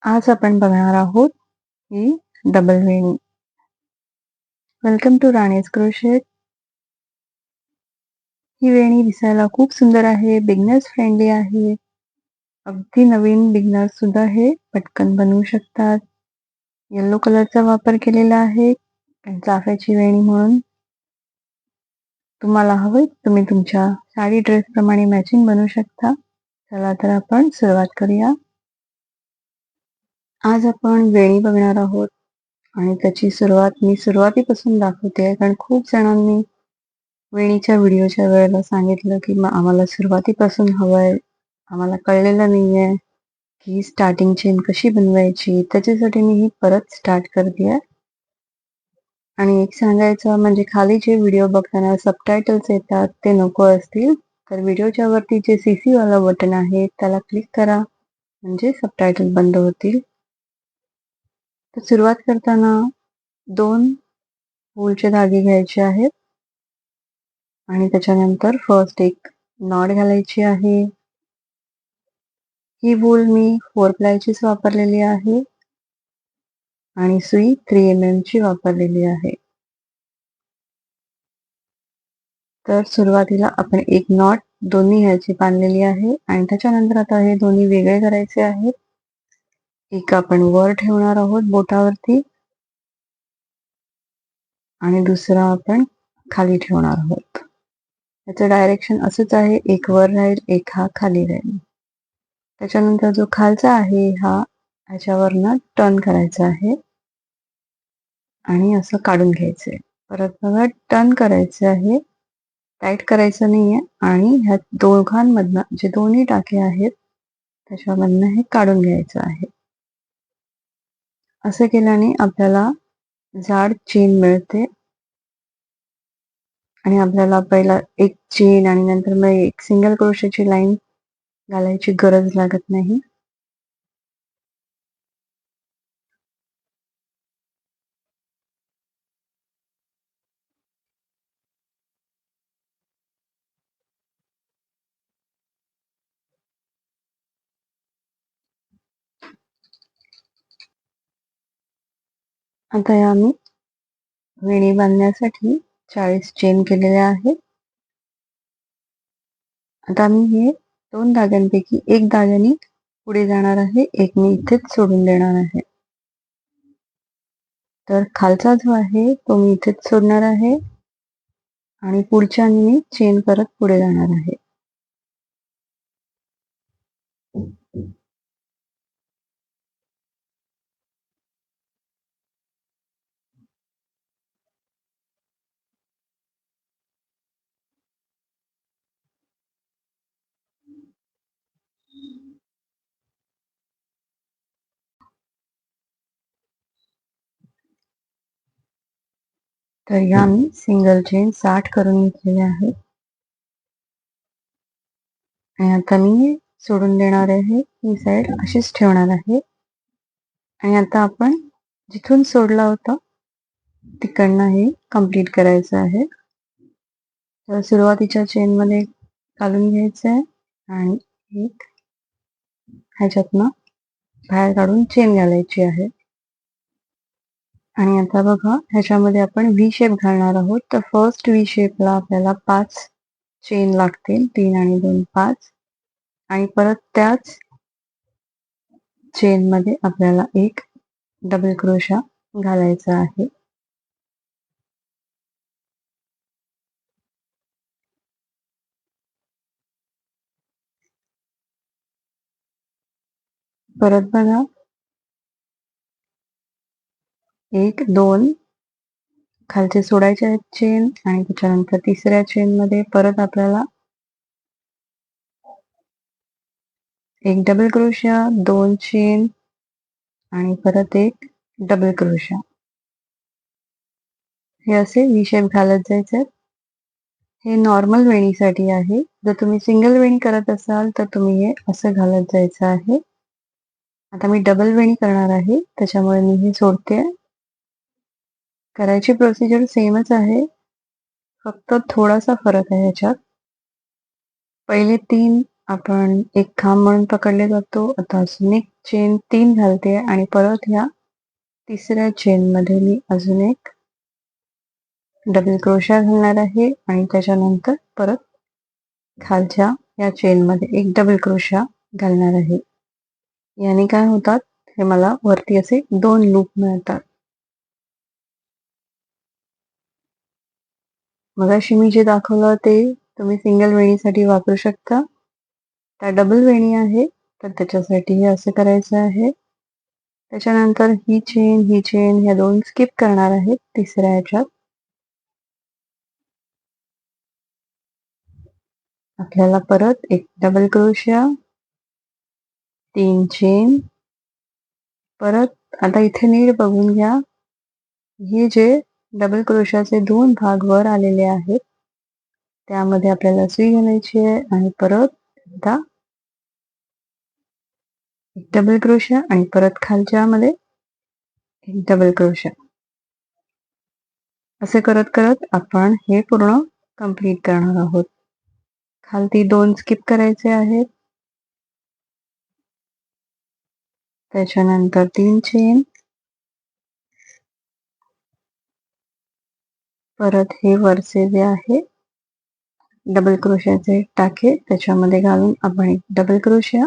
आज आपण बघणार आहोत ही डबल वेणी. Welcome to Rani's crochet. ही वेणी दिसायला खूप सुंदर आहे, बिगनर्स फ्रेंडली आहे. अगदी नवीन बिगनर सुद्धा हे पटकन बनवू शकतात. येलो कलरचा वापर केलेला आहे चाफ्याची वेणी म्हणून. तुम्हाला हवं तुम्ही तुमच्या साडी ड्रेस प्रमाणे मॅचिंग बनवू शकता. चला तर आपण सुरुवात करूया. आज आपण वेणी बघणार आहोत आणि त्याची सुरुवात मी सुरुवातीपासून दाखवते, कारण खूप जणांनी वेणीच्या व्हिडिओच्या वेळेला सांगितलं की आम्हाला सुरुवातीपासून हवंय, आम्हाला कळलेलं नाहीये की स्टार्टिंग चेन कशी बनवायची. त्याच्यासाठी मी ही परत स्टार्ट करते. आणि एक सांगायचं म्हणजे खाली जे व्हिडिओ बघताना सबटायटल्स येतात ते नको असतील तर व्हिडिओच्या वरती जे CC वाला बटन आहे त्याला क्लिक करा, म्हणजे सबटायटल बंद होतील. तर सुरुवात करताना 2 वूलचे धागे घ्यायचे आहेत आणि त्याच्यानंतर फर्स्ट एक नॉट घालायची आहे. ही वूल मी 4 प्लायचीच वापरलेली आहे आणि सुई 3 mm ची वापरलेली आहे. तर सुरुवातीला आपण एक नॉट दोन्ही ह्याची बांधलेली आहे आणि त्याच्यानंतर आता हे दोन्ही वेगळे करायचे आहेत. एक आपण वर ठेवणार आहोत बोटावरती आणि दुसरा आपण खाली ठेवणार आहोत. याचं डायरेक्शन असंच आहे, एक वर राहील, एक हा खाली राहील. त्याच्यानंतर जो खालचा आहे हा ह्याच्यावरनं टर्न करायचा आहे आणि असं काढून घ्यायचंय. परत बघा टर्न करायचं आहे, टाईट करायचं नाहीये आणि ह्या दोघांमधनं जे दोन्ही टाके आहेत त्याच्यामधनं हे काढून घ्यायचं आहे. असं केल्याने आपल्याला जाड चेन मिळते आणि आपल्याला पहिला एक चेन आणि नंतर मग एक सिंगल क्रोशेची लाईन घालायची गरज लागत नाही. आता या मी वेणी बांधण्यासाठी 40 चेन केलेल्या आहेत. आता मी हे 2 धाग्यांपैकी एक धाग्याने पुढे जाणार आहे, एक मी इथेच सोडून देणार आहे. तर खालचा जो आहे तो मी इथेच सोडणार आहे आणि पुढच्या मी चेन करत पुढे जाणार आहे. तर ह्या मी सिंगल चेन 60 करून घेतलेल्या आहेत आणि आता मी सोडून देणार आहे. ही साईड अशीच ठेवणार आहे आणि आता आपण जिथून सोडला होता तिकडनं हे कंप्लीट करायचं आहे. तर सुरुवातीच्या चेन मध्ये घालून घ्यायचं आहे आणि एक ह्याच्यातनं बाहेर काढून चेन घालायची आहे. आणि आता बघा ह्याच्यामध्ये आपण व्ही शेप घालणार आहोत. तर फर्स्ट व्ही शेपला आपल्याला 5 चेन लागतील, 3 आणि 2 5 आणि परत त्याच चेन मध्ये आपल्याला एक डबल क्रोशा घालायचा आहे. परत बघा 1 2 खालचे सोडायचे आहेत चेन आणि त्याच्यानंतर तिसऱ्या चेन मध्ये परत आपल्याला एक डबल क्रोशा, 2 चेन आणि परत एक डबल क्रोशा. हे असे व्ही शेप घालत जायचे. हे नॉर्मल वेणीसाठी आहे. जर तुम्ही सिंगल वेणी करत असाल तर तुम्ही हे असं घालत जायचं आहे. आता मी डबल वेणी करणार आहे त्याच्यामुळे मी हे सोडते. करायची प्रोसिजर सेमच आहे, फक्त थोडासा फरक आहे याच्यात. पहिले 3 आपण एक खांब म्हणून पकडले जातो. आता अजून एक चेन 3 घालते आणि परत ह्या तिसऱ्या चेन मध्ये मी अजून एक डबल क्रोशा घालणार आहे आणि त्याच्यानंतर परत खालच्या या चेन मध्ये एक डबल क्रोशा घालणार आहे. याने काय होतात, हे मला वरती असे 2 लूप मिळतात. मगाशी मी जे दाखवलं ते तुम्ही सिंगल वेणीसाठी वापरू शकता. त्या डबल वेणी आहे तर त्याच्यासाठी हे असं करायचं आहे. त्याच्यानंतर ही चेन ह्या 2 स्किप करणार आहेत तिसऱ्या ह्याच्यात. आपल्याला परत एक डबल क्रोशिया, 3 चेन, परत आता इथे नीट बघून घ्या. हे जे डबल क्रोशियाचे 2 भाग वर आलेले आहेत त्यामध्ये आपल्याला सुई घालायची आहे आणि परत एकदा एक डबल क्रोशिया आणि परत खालच्या मध्ये एक डबल क्रोशिया. असे करत करत आपण हे पूर्ण कंप्लीट करणार आहोत. खालती 2 स्किप करायचे आहेत. त्याच्यानंतर 3 चेन, परत हे वरचे जे आहे डबल क्रोशियाचे टाके त्याच्यामध्ये घालून आपण एक डबल क्रोशिया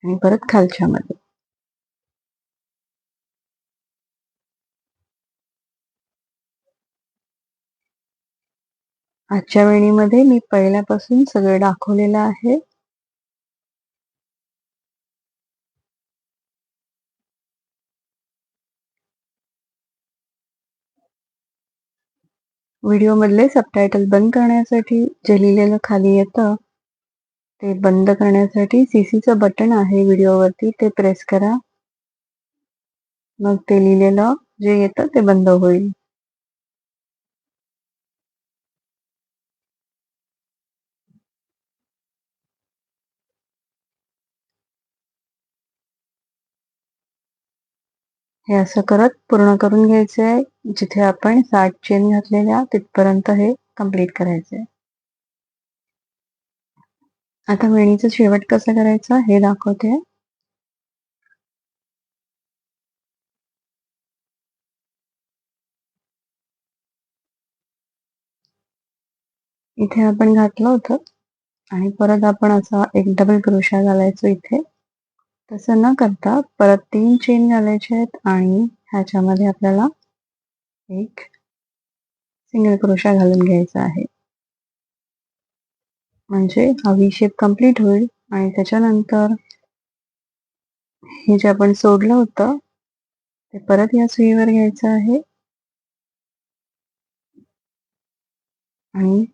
आणि परत खालच्या मध्ये. आजच्या वेणीमध्ये मी पहिल्यापासून सगळं दाखवलेलं आहे. व्हिडिओ मधले सबटायटल बंद करण्यासाठी जे लिहिलेलं खाली येतं ते बंद करण्यासाठी सीसीचं बटन आहे व्हिडिओवरती, ते प्रेस करा. मग ते लिहिलेलं जे येतं ते बंद होईल. हे असं करत पूर्ण करून घ्यायचे आहे. जिथे आपण 60 चेन घातलेल्या तिथपर्यंत हे कंप्लीट करायचे. आता वेणीचा शेवट कसा करायचा हे दाखवते. इथे आपण घातलं होतं आणि परत आपण असा एक डबल क्रोशा घालायचो इथे. तसं न करता परत 3 चेन घालायचे आहेत आणि ह्याच्यामध्ये आपल्याला एक सिंगल क्रोशा घालून घ्यायचा आहे. म्हणजे हा व्ही शेप कंप्लीट होईल आणि त्याच्यानंतर हे जे आपण सोडलं होतं ते परत या सुईवर घ्यायचं आहे आणि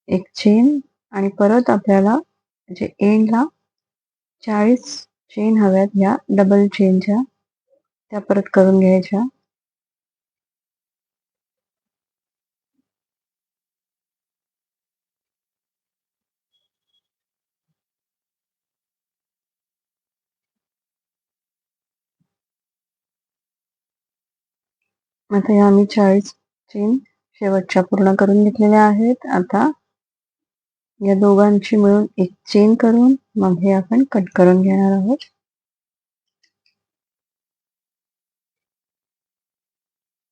एक चेन आणि परत आपल्याला जे एंडला 40 चेन हव्यात ह्या डबल चेनच्या, त्या परत करून घ्यायच्या. आता या आम्ही 40 चेन शेवटच्या पूर्ण करून घेतलेल्या आहेत. आता या दोघांची मिळून एक चेन करून मग हे आपण कट करून घेणार आहोत.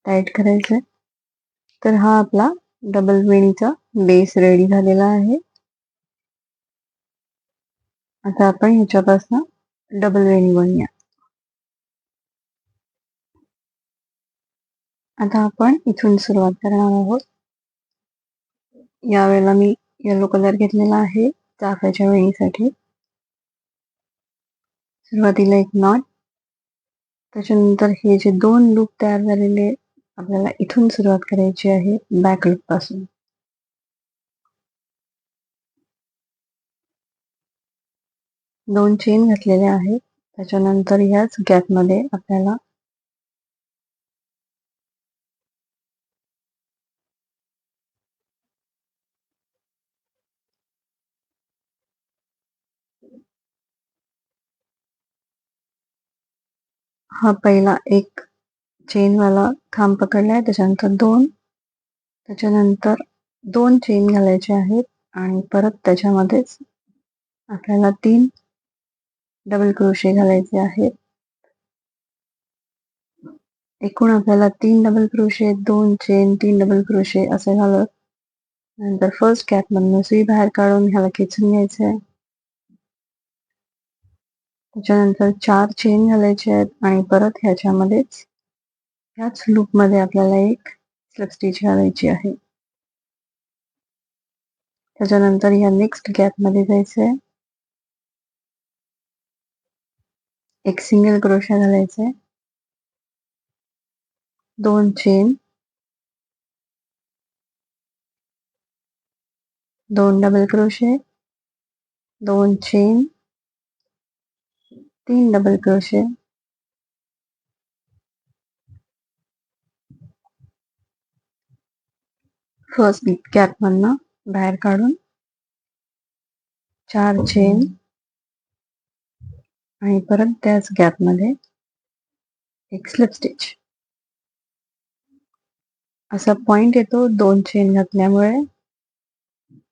टाईट करायचंय. तर हा आपला डबल वेणीचा बेस रेडी झालेला आहे. आता आपण ह्याच्यापासून डबल वेणी बनवूया. आता आपण इथून सुरुवात करणार आहोत. यावेळेला मी येलो कलर घेतलेला आहे चाफ्याच्या वेणीसाठी. सुरुवातीला एक नॉट, त्याच्यानंतर हे जे 2 लूप तयार झालेले आपल्याला इथून सुरुवात करायची आहे बॅक लूप पासून. दोन चेन घातलेल्या आहेत. त्याच्यानंतर ह्याच गॅप मध्ये आपल्याला हा पहिला एक चेन वाला खांब पकडलाय, त्याच्यानंतर 2, त्याच्यानंतर 2 चेन घालायचे आहेत आणि परत त्याच्यामध्येच आपल्याला 3 डबल क्रोशे घालायचे आहेत. एकूण आपल्याला 3 double crochet, 2 chain, 3 double crochet असे घालत नंतर फर्स्ट गॅप मधनं सुई बाहेर काढून ह्याला खेचून घ्यायचं आहे. त्याच्यानंतर 4 चेन घालायचे आहेत आणि परत ह्याच्यामध्येच ह्याच लूपमध्ये आपल्याला एक स्लिप स्टिच घालायची आहे. त्याच्यानंतर ह्या नेक्स्ट गॅपमध्ये जायचंय, एक सिंगल क्रोशा घालायचा, 2 chain, 2 double crochet, 2 chain, 3 double crochet, first gap मधनं बाहेर काढून 4 चेन आणि परत त्याच गॅपमध्ये एक स्लिप स्टिच. असा पॉइंट येतो 2 चेन घातल्यामुळे.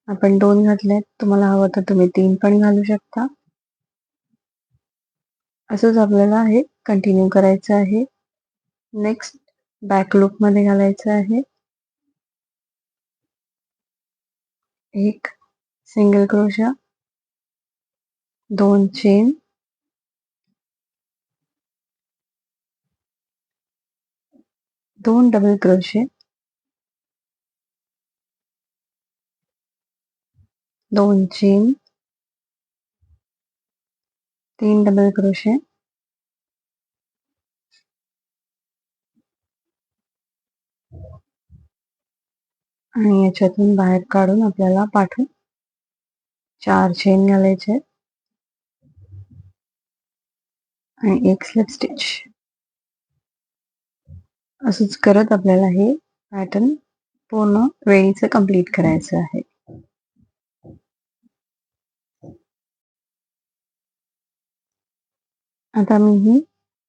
आपण 2 घातलेत, तुम्हाला हवं तर तुम्ही 3 पण घालू शकता. असंच आपल्याला हे कंटिन्यू करायचं आहे. नेक्स्ट बॅक लूप मध्ये घालायचं आहे, एक single crochet, 2 chain, 2 double crochet, 2 chain, 3 double crochet आणि याच्यातून बाहेर काढून आपल्याला पाठवून 4 चेन घालायचे आणि एक स्लिप स्टिच. असंच करत आपल्याला हे पॅटर्न पूर्ण वेणीचं कंप्लीट करायचं आहे. आता मी ही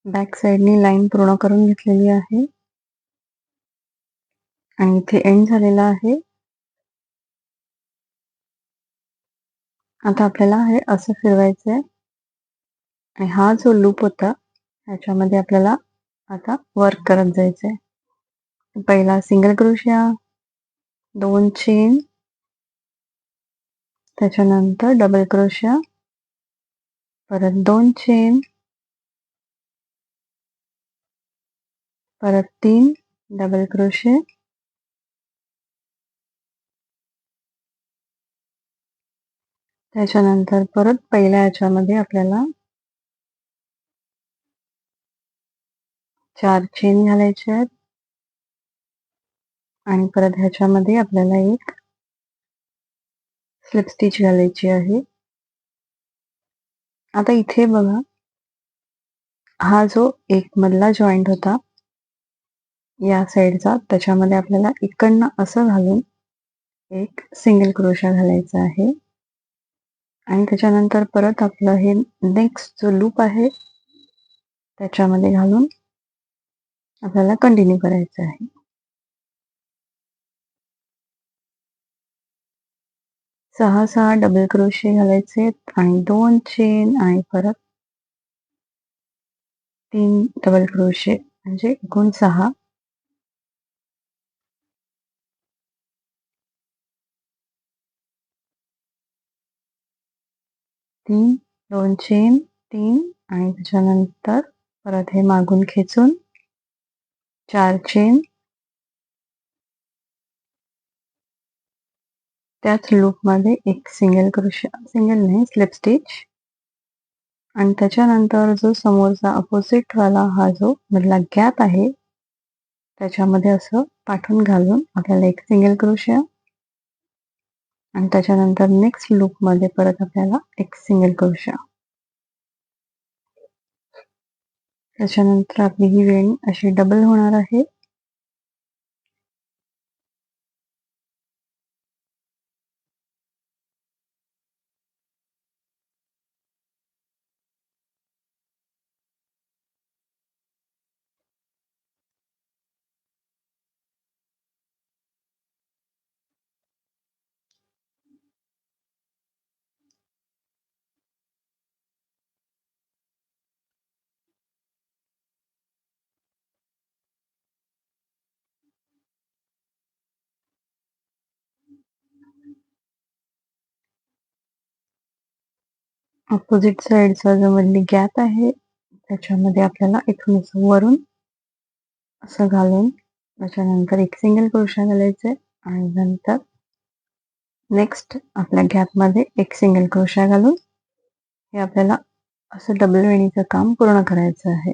बॅक साइडनी लाईन पूर्ण करून घेतलेली आहे आणि इथे एंड झालेला आहे. आता आपल्याला हे असं फिरवायचंय आणि हा जो लूप होता ह्याच्यामध्ये आपल्याला आता वर्क करत जायचंय. पहिला सिंगल क्रोशिया, 2 चेन, त्याच्यानंतर डबल क्रोशिया, परत 2 चेन, परत 3 डबल क्रोशे, त्याच्यानंतर परत पहिल्या ह्याच्यामध्ये आपल्याला 4 चेन घालायचे आहेत आणि परत ह्याच्यामध्ये आपल्याला एक स्लिप स्टिच घालायची आहे. आता इथे बघा, हा जो एक मधला जॉईंट होता या साईडचा, त्याच्यामध्ये आपल्याला इकडनं असं घालून एक सिंगल क्रोशा घालायचा आहे आणि त्याच्यानंतर परत आपलं हे नेक्स्ट जो लूप आहे त्याच्यामध्ये घालून आपल्याला कंटिन्यू करायचं आहे. 6 डबल क्रोशे घालायचे आणि 2 चेन आणि परत 3 डबल क्रोशे म्हणजे एकूण 6. तीन 2 चेन, 3 आणि त्याच्यानंतर परत हे मागून खेचून 4 चेन, त्याच लूप मध्ये एक सिंगल नाही स्लिप स्टिच आणि त्याच्यानंतर जो समोरचा अपोजिट वाला हा जो मधला गॅप आहे त्याच्यामध्ये असं पाठवून घालून आपल्याला एक सिंगल क्रोशिया आणि त्याच्यानंतर नेक्स्ट लूप मध्ये परत आपल्याला एक सिंगल क्रोशिया. त्याच्यानंतर आपली ही वेणी अशी डबल होणार आहे. ऑपोजिट साइडचा जो मधली गॅप आहे त्याच्यामध्ये आपल्याला इथून असं वरून असं घालून त्याच्यानंतर एक सिंगल क्रोशा घालायचे आणि नंतर नेक्स्ट आपल्या गॅपमध्ये एक सिंगल क्रोशा घालून हे आपल्याला असं डबल वेणीचं काम पूर्ण करायचं आहे.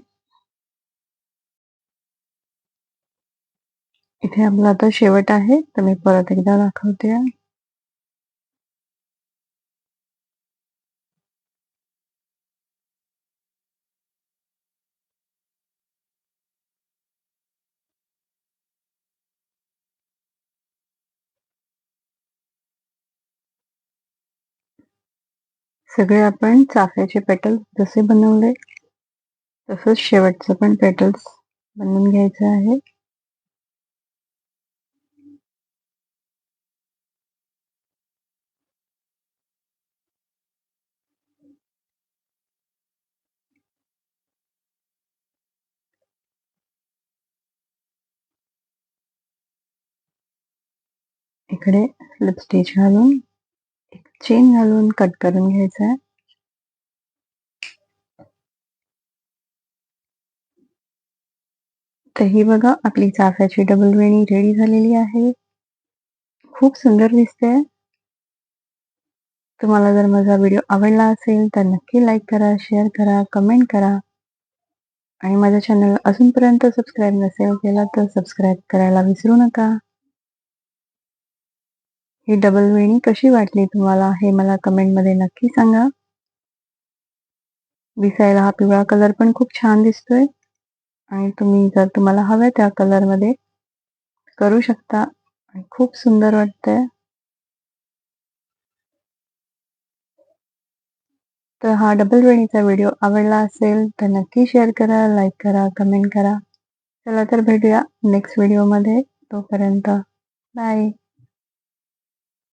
इथे आपला आता शेवट आहे, तर मी परत एकदा दाखवते. सगळे आपण चाफ्याचे पेटल्स जसे बनवले तसंच शेवटचं पण पेटल्स बनवून घ्यायचं आहे. इकडे स्लिप स्टिच घालून एक चेन घालून कट करून घ्यायचं आहे. तर ही बघा आपली चाफ्याची डबल वेणी रेडी झालेली आहे. खूप सुंदर दिसते. तुम्हाला जर माझा व्हिडिओ आवडला असेल तर नक्की लाईक करा, शेअर करा, कमेंट करा आणि माझ्या चॅनल अजूनपर्यंत सबस्क्राईब नसेल केला तर सबस्क्राईब करायला विसरू नका. ही डबल वेणी कशी वाटली तुम्हाला हे मला कमेंटमध्ये नक्की सांगा. दिसायला हा पिवळा कलर पण खूप छान दिसतोय आणि तुम्ही जर तुम्हाला हव्या त्या कलरमध्ये करू शकता आणि खूप सुंदर वाटतंय. तर हा डबल वेणीचा व्हिडिओ आवडला असेल तर नक्की शेअर करा, लाईक करा, कमेंट करा. चला तर भेटूया नेक्स्ट व्हिडिओमध्ये. तोपर्यंत बाय.